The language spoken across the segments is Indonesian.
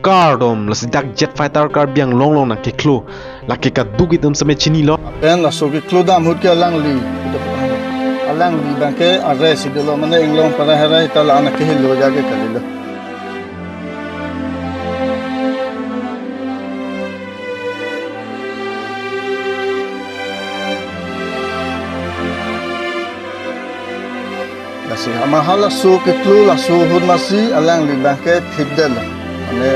Cardom la sidak jet fighter car biang long long na ke klo la ke ka dugi tum same chini lo pen la so ke klo dam hut ke alang li bang ke arrest de lo mane inglong para hera ta la na ke lo ja ke kalilo la si ama hala so ke klo la so hut masi alang li bang ke thidel ane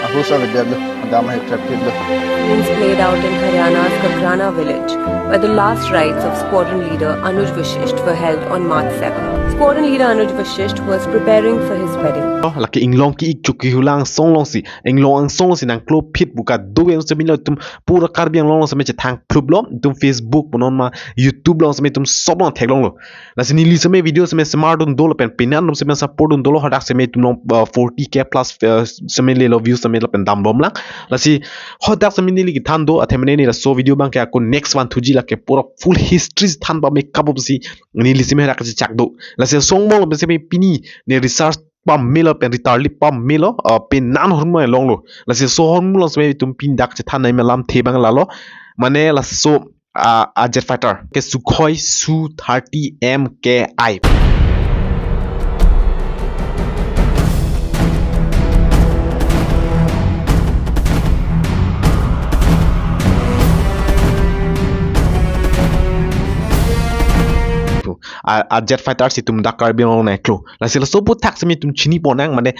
ahusa vedel adama he trapid Scenes played out in Haryana's Kakrana village, where the last rites of squadron leader Anuj Vashisht were held on March 7. Squadron leader Anuj Vashisht was preparing for his wedding. la ke inglong ki ik chuki hulang song long si inglong ang song long si nang klo phit buka dugi tum same lo tum pura car biang long long same che thang plub lo tum Facebook bonon ma YouTube long same tum sob long thek long lo la si nili same video same smart un dolo pen pinan tum same support un dolo hadak same tum long 40k plus same le lo views same lo pen dam lom lang la si hodak same nili ki than do athemene ni la so video bang ka ko next one thuji la ke pura full history than ba make up si nili same hadak chak do la si song mong lo same pini ne research pam milo pen retarli pam milo pen nan hormo long lo la se so hormo lo sme tum pin dak che thanai melam thebang la lo mane la so a jet fighter ke sukhoi su 30 mki a jet fighter si tum dakar bi long na klo la sila so put tak sami tum chini ponang mane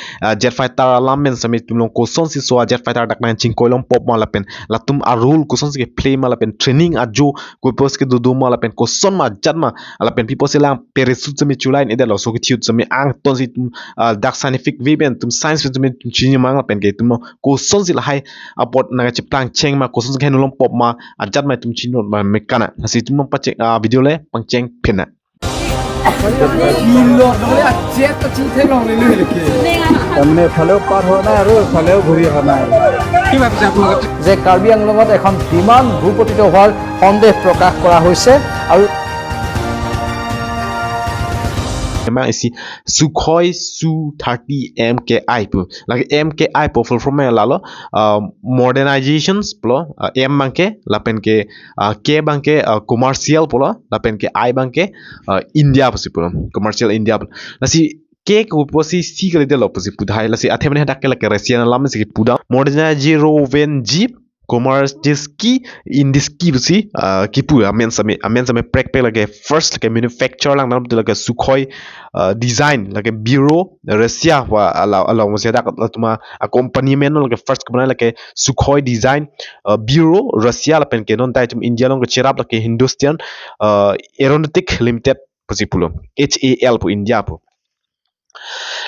jet fighter alamen sami tum long ko son si so jet fighter dak nan ching koilom pop ma la pen la tum a rule ko son si ke play ma la pen training a jo ko pos ke du ma la pen ko son ma jat ma la pen people se lang peresut sami chulain ede lo so ke tiut sami ang ton si tum dak scientific viben tum science tum chini ma la pen ke tum ko son si la hai apot na che plang cheng ma ko son ke no pop ma a jat ma tum chino ma mekana si tum pa che video le pang cheng phena हमने फलो पार होना है और फलो घूरी होना है যে কাৰ্বি আংলঙত এখন বিমান ভূপতিত হোৱাৰ সন্দেহ প্ৰকাশ কৰা হৈছে আৰু memang isi Sukhoi Su-30 MKI pu lagi MKI pu full from la lo modernizations plo M bangke lapen ke K bangke commercial plo lapen ke I bangke India pu plo commercial India la si ke ko posi si kali de lo posi pudhai la si athemne hadak ke Russian lam si puda modernizaroven jeep Komarski indiski busi kipu amen same prek pe lage first like manufacturer lang nam like Sukhoi design like bureau Russia wa ala mo seda tuma a company men like first company like Sukhoi design bureau Russia la pen ke non tai tum India long cherap like Hindustan aeronautic limited pusi pulo HAL pu India pu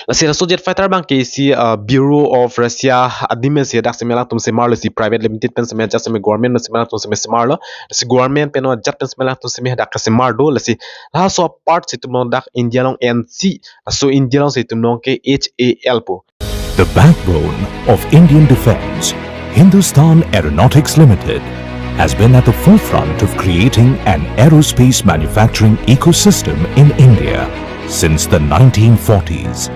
la sera so jet fighter bang ke si bureau of Russia adime se dak semela tum se marlo si private limited pen semela just me government no semela tum se marlo si government pen no jat pen semela tum se me dak se mardo la si la so part si tum dak India long NC so India long si tum long ke HAL po the backbone of Indian defense Hindustan Aeronautics Limited has been at the forefront of creating an aerospace manufacturing ecosystem in India since the 1940s.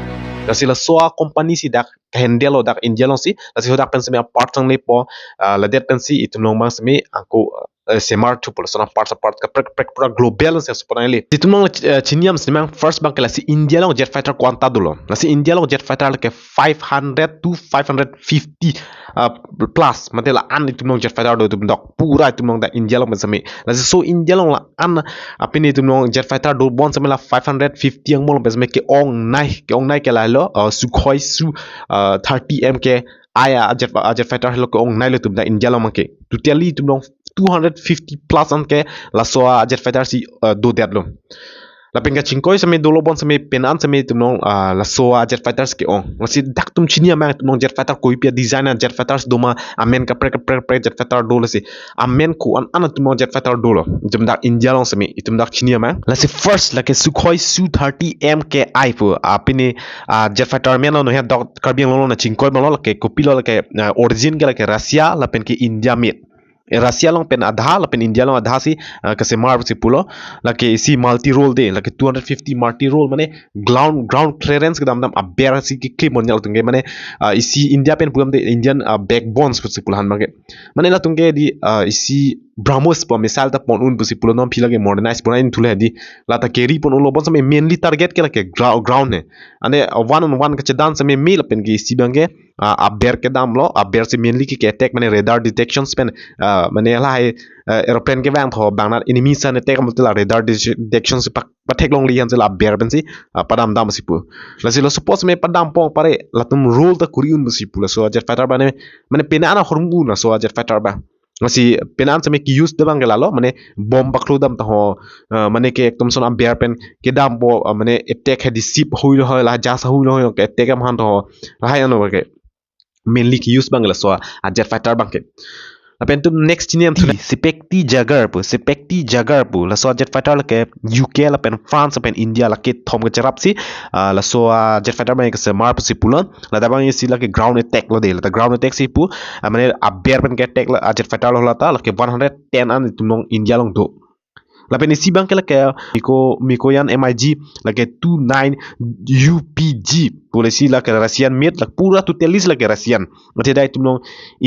Kasi la soa company si dak handle dak India long si la si dak pen se me part sang le po la det pen si itum long mang se me angko semar tu polo sona part ka prek pura global se supona le itum long chiniam se mang first bank la si India long jet fighter quanta dulo la si India long jet fighter ke 500 to 550 plus mate la an itum long jet fighter do itum dok pura itum long da India long se me la si so India long la an apin itum long jet fighter do bon se me la 550 ang mol me ke ong nai ke la lo Sukhoi Su 30 mk aya jet fighter lo ko ong nai lo tum da India long ke totally tum long 250 plus anke la so jet fighter si do that lo la penga chingkoi same dolo bon same penan same tumong la so jet fighters ke ong la si dak tum chinia ma tumong jet fighter koi pia designer jet fighters doma amen ka pre jet fighter dolo si amen ko an tumong jet fighter dolo jum dak India long same itum dak chinia ma la si first la ke Sukhoi Su-30 MKI pu apini jet fighter men no he dak karbiang lo na chingkoi lo la ke kopilo la ke origin ke la ke Russia la pen ke India made Russia long pen adha la pen India long adha si kase mar si pulo la ke si multi role de la ke 250 multi role mane ground clearance ke dam aber si ki clip mon nyal tunge mane isi India pen pulam de Indian backbones si pulhan mane la tunge di isi Brahmos po misal ta pon un si pulo nom phila ke modernize pon in thule di la ta carry pon lo bon same mainly target ke la ke ground ne ane one on one ke dan same me la pen ke isi bange aber ke dam lo aber se mainly ki attack mane radar detection pen mane la aeroplane ke wang tho bang na enemy san attack mo la radar detection se pa thek long li han se la aber ben si padam dam si pu la si lo suppose me padam pong pare la tum rule ta kuriun si pu la so jet fighter ba ne mane pena ana hormu na so jet fighter ba masih penan sampai ki use debang gelalo mane bom baklo dam taho mane ke ekdom son ambiar pen ke dam bo mane attack had sip hoil hoil la jasa hoil hoil ke attack am han taho rahai ano ke mainly ki use bangla so a jet fighter bangke apa itu next ini yang sepekti jagar pu la so jet fighter la ke UK la pen France pen India la ke thom ke charap si la so jet fighter ba ke se mar pu si pulan la da bang si la ke ground attack lo de la ground attack si pu mane aber pen ke attack la jet fighter lo la ta la ke 110 an tumong India long do la pen si bang ke la ke mikoyan MiG la ke 29 UPG polisi la ke Russian made la pura tutelis la ke Russian mate dai tumong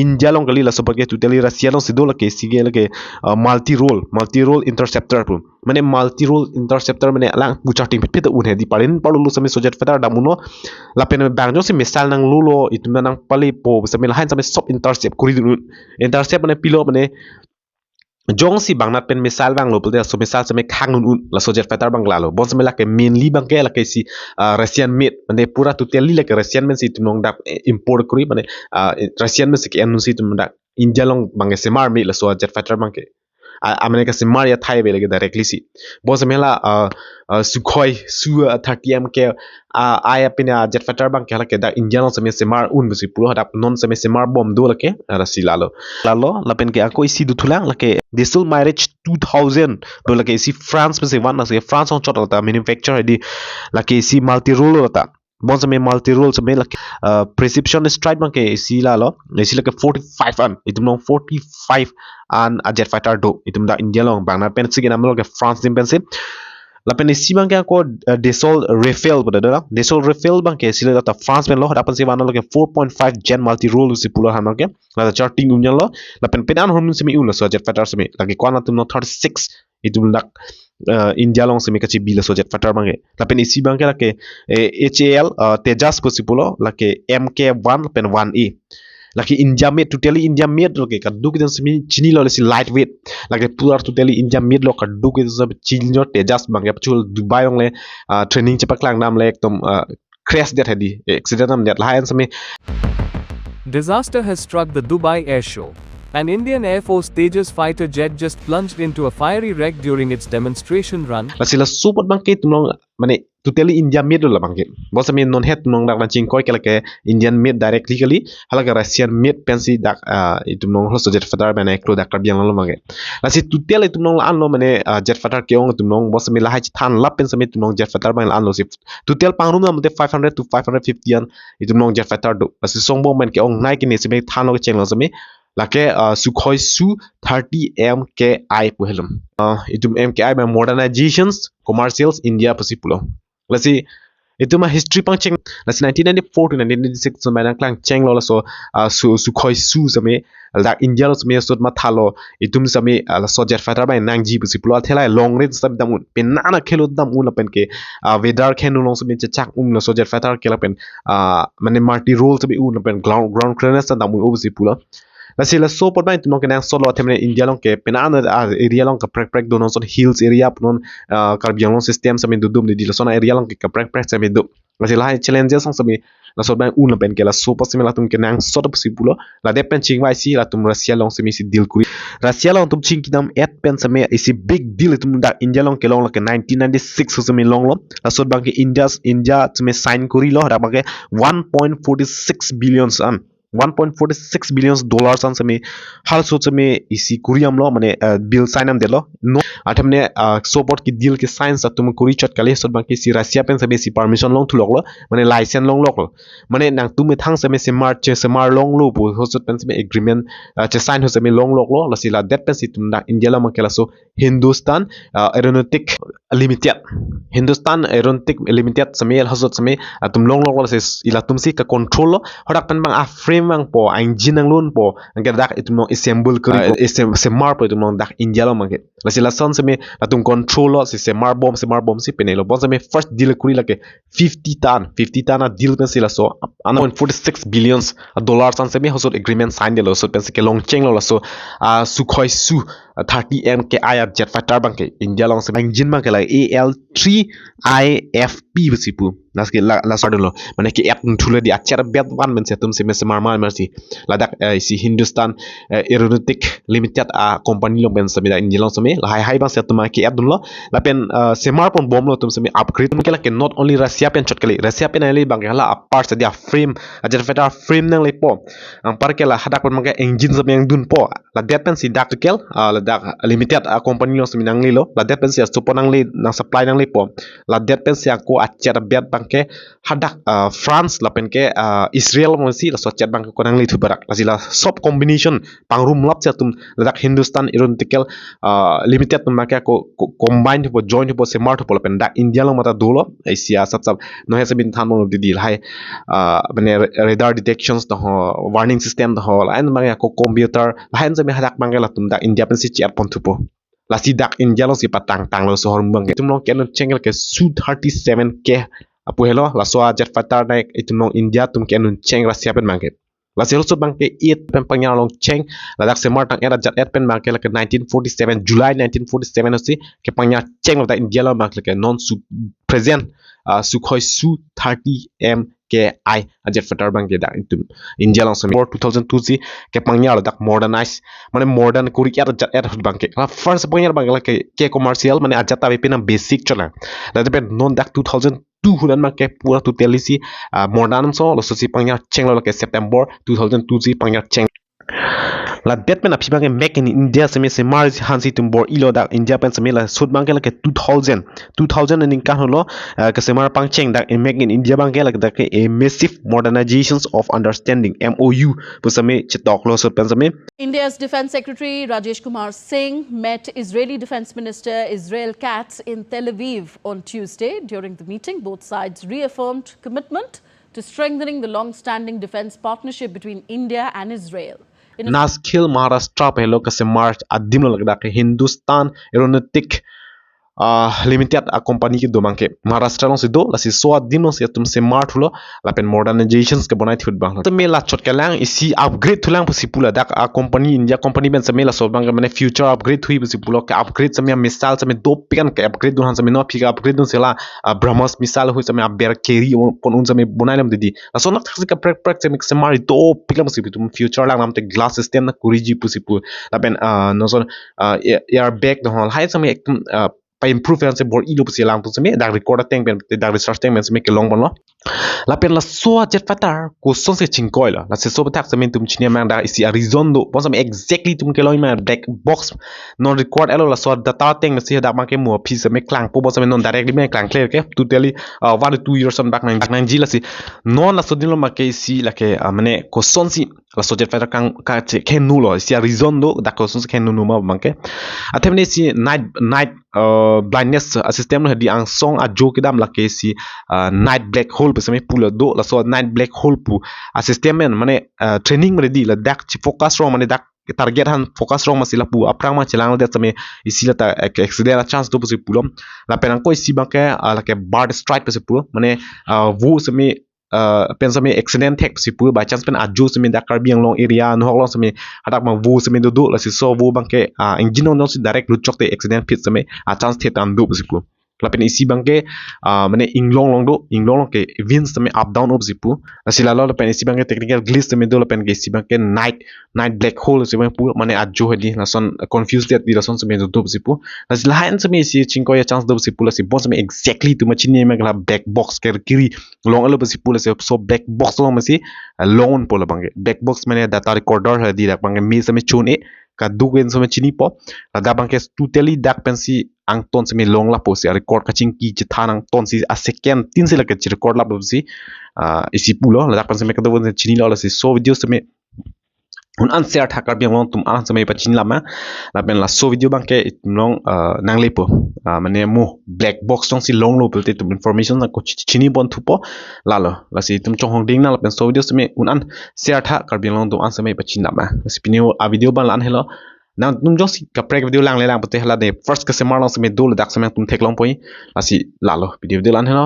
India long kali la so ke tuteli Russian long sido la ke sige la ke multi role interceptor pu mane multi role interceptor mane lang bucha ting pit un he di parin palu same sojet fighter damuno la pen bang jo se misal nang lulo itumna nang pali po same la han same stop intercept kuri intercept mane pilo mane jong si bang nat pen misal bang lo pelte so misal seme khang nun la sojet fighter bang lalo bon seme la ke mainly bang ke la ke si Russian made mane pura tuteli la ke Russian men si tunong dak import kuri mane Russian men si ke anu si tum dak India long bang se mar me la sojet fighter bang ke Amerika se mar ya thai be lagi directly si bon seme la Sukhoi Su 30M ke aya pina jet fighter bang ke la ke da India long seme se mar un si puro hadap non seme se mar bom do la ke rasi lalo la pen ke ako isi du thulang la ke Diesel Mirage 2000 do la ke isi France pe se wan na se France on chot la ta manufacture di la ke isi multi role la ta bon same multi role same la precision strike bang ke isi la lo isi la ke 45 an itum long 45 an a jet fighter do itum da India long bang na pen sige nam lo ke France dim pen se la pen isi bang ke ako Dassault Rafale pada da Dassault Rafale bang ke isi la ta France pen lo hadapan se wan lo ke 4.5 gen multi role si pulo han ke la charting union lo la pen pen an hormun se mi un lo so jet fighter se mi la ke kwana tum no 36 itum dak India long semi kachi bila sojet fighter bange lapen isi bange la ke HAL Tejas possible la ke MK1 pen 1A la ke India made totally India made lo ke kaddu ke semi chini lo si lightweight la ke pura totally India made lo kaddu ke sab chini lo Tejas bange pachul Dubai long le training chapak lang nam le ekdom crash that hadi accident nam net la han semi Disaster has struck the Dubai Air Show. An Indian Air Force Tejas fighter jet just plunged into a fiery wreck during its demonstration run. La sila support bangke tumong mane totally India made la bangke bosa me non het tumong dak lancing koi ke Indian made directly kali halaga Russian made pensi dak tumong ho jet fighter bana eklo dak biang lo bangke la si tutel tumong la an lo mane jet fighter ke ong tumong bosa me la ha than la pen same tumong jet fighter bana an lo si tutel pangrum na mate 500 to 550 an tumong jet fighter do la si songbo men ke ong nai ke ne sime than lo ke cheng lo same lake Sukhoi Su 30M KI puhelum itum MKI by modernizations commercials India pasipulo lasi itu ma history pang cheng lasi 1994 to 1996 so mana klang cheng lo so Sukhoi Su same dak India lo same sot ma thalo itum same la so jet fighter by nangji pasipulo thelai long range sab damun pen nana khelo dam un pen ke weather khenu long same chak lo so jet fighter ke la pen mane multi role same un pen ground clearance damun obisipulo la sila so pot bain tumong kenang solo atemne India long ke penana area long ka prek donon son hills area punon karbiang long system sami dudum di la sona area long ke prek sami du la sila challenges song sami la so bain un pen ke la so pas sami la tum kenang so to possible la depen ching wai si la tum Russia long sami si deal kuri Russia long tum ching kidam et pen sami isi big deal tum da India long ke long ke 1996 sami long lo la so bang ke India tum sign kuri lo da bang ke 1.46 billion an $1.46 billion san sami hal so sami isi kuriam lo mane bill sign am delo no atamne support ki deal ki sign sa tum kuri chot kale so bang ki si Russia pen sami si permission long thulok lo mane license long lok lo mane nang tum thang sami si mar long lo pu ho pen sami agreement che sign ho sami long lok lo la si la that pen si tum da India la makela so Hindustan Aeronautic Limited Hindustan Aeronautic Limited sami el hasot sami tum long lok lo se ila tum si ka control lo hodak pen bang a frame mang po engine ang lun po ang dak itu mo assemble kuri se mar po itu mo dak India lo mangke la si la son sami atum control lo si se mar bomb si penelo bon sami first deal kuri la ke 50 ton a deal pen si la so $1.46 billion san sami hasot agreement sign de lo so pen se ke long cheng lo la so Sukhoi Su 30M ke ayat jet fighter bangke India long sami engine bangke la AL3 IFP besipu naske la sordo lo mane ke app thule di acher bet wan men setum se mar mercy ladak si Hindustan Aeronautic Limited a company long ben sami da India long sami la hai bang setum ke app dun lo la pen semar pon bom lo tum sami upgrade ke la ke not only Russia pen chot kali Russia pen ali bang la parts dia frame a jet fighter frame nang le po ang par ke la hadak pon mangke engine sami yang dun po la that pen si dak kel la dak limited a company long sami nang le lo la that pen si support nang le nang supply nang le po la that pen si ko acher bet ke hadak France la pen ke Israel mo si la so chat bang ko nang li thu barak la sila sop combination pangrum lap cha tum ladak Hindustan Aeronautical Limited tum ka ko combined po joint po se mart po la pen da India lo mata dolo Asia sap no he sabin than mo di deal hai bane radar detections to warning system to and bang ko computer lain sa me hadak bang la tum da India pen si chat pon thu po la si dak India lo si patang lo so hor bang tum lo ken chengel ke Su-37 ke apu hello la so jet fighter naik itu nong India tum ke nun cheng Russia pen mangke la se so bangke it pen pangya long cheng la dak se mar tang era jet pen mangke la ke 1947 July 1947 si ke pangya cheng la India la mangke ke non su present Sukhoi Su 30M ke I jet fighter bangke da itu India long sami 2002 si ke pangya la dak modernize mane modern kuri ke jet bangke la first pangya bangke la ke commercial mane ajat ta pen basic chola la pen non dak 2002 hunan make pura totally si modern so lo si pangya cheng lo ke September 2002 si pangya cheng la det pen api bang make in India semi se mar hansi tumbor ilo da India pen semi la sud bang ke 2000 ning kan holo ke se mar pang cheng da make in India bang ke la da ke a massive modernizations of understanding MOU pu semi chitok lo so pen semi India's Defence Secretary Rajesh Kumar Singh met Israeli Defence Minister Israel Katz in Tel Aviv on Tuesday. During the meeting, both sides reaffirmed commitment to strengthening the long-standing defence partnership between India and Israel. Naskil Maharashtra pe lo ke se mar adim lo da ke Hindustan Aeronautic limited a company ki do mangke Maharashtra long se do la si so adim se tum se mar thulo la pen modernizations ke bonai thut bang to me la chot ke lang isi upgrade thulang pu sipula dak a company India company ben se me la so bang mane future upgrade thui pu sipulo ke upgrade se me missile se me do pikan ke upgrade dun han se me no phika upgrade dun se la BrahMos missile hu se me ber carry pon un se me bonai lam didi la so nak thasi ka prek se mar do pikan pu sipu future lang nam te glass system na kuriji pu sipu la pen no so airbag no hai se me pa improve yan se bor ilo pusi lang pusi me da record teng ben da research teng ben se me ke long bon lo la pen la so jet fatar ko son se chingkoi la se so batak se men tum chinia mang da isi arizondo pon se me exactly tum ke loy ma black box non record elo la so data teng se da ma ke mo pi se me klang po se me non directly me klang clear ke totally 1 2 years on back nang ji la si non la so din lo ma ke isi la ke mane ko son si la so jet fatar kang ka che ken nulo isi arizondo da ko son se ken nu ma mang ke atemne si night blindness system di ang song a jo kidam la ke si night black hole pe se me pula do la so night black hole pu a system men mane training mane di la dak chi focus ro mane dak target han focus ro masila pu aprang ma chilang de tame isila ta accident a chance do pu se pulom la penan ko isi ba ke la ke bird strike pe se pu mane wo se me pen sami accident tek si pu by chance pen aju sami da karbiang long area no long sami hadak ma vu sami do la si so vu bang ke engine no si direct lu chok te accident fit sami a chance the tan do si pu lapen isi bangke mane inglong ke events tame up down of zipu asila lo lapen isi bangke technical glitch tame do lapen ke isi bangke night black hole se pu mane ajo hedi lason confused that di lason tame do zipu asila han tame isi chingko ya chance do zipu la si bon tame exactly tu machine me la black box ke kiri long alo zipu la so black box long masi long pola bangke black box mane data recorder hedi dak bangke mi tame chune ka dugen sama chini po da bangke totally dak pensi ang ton semi long la po si record kaching ki chithanang ton si a second tin se la ke record la si isi pulo la dak pensi me ka do chini la si so video semi un an share thakar biang long tum an semi pa chin lama la ben la so video bangke long nang lepo mane mo black box tong si long lo pelte tum information na ko chini bon thupo la si tum chong hong ding na la ben so video semi un an share thakar biang long tum an semi pa chin lama si pinio a video ban lan hello now tum josi ka prek video lang le lang pute hala de first ka semar long semi dol dak semi tum thek long poi asi lalo video lan hello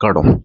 kardom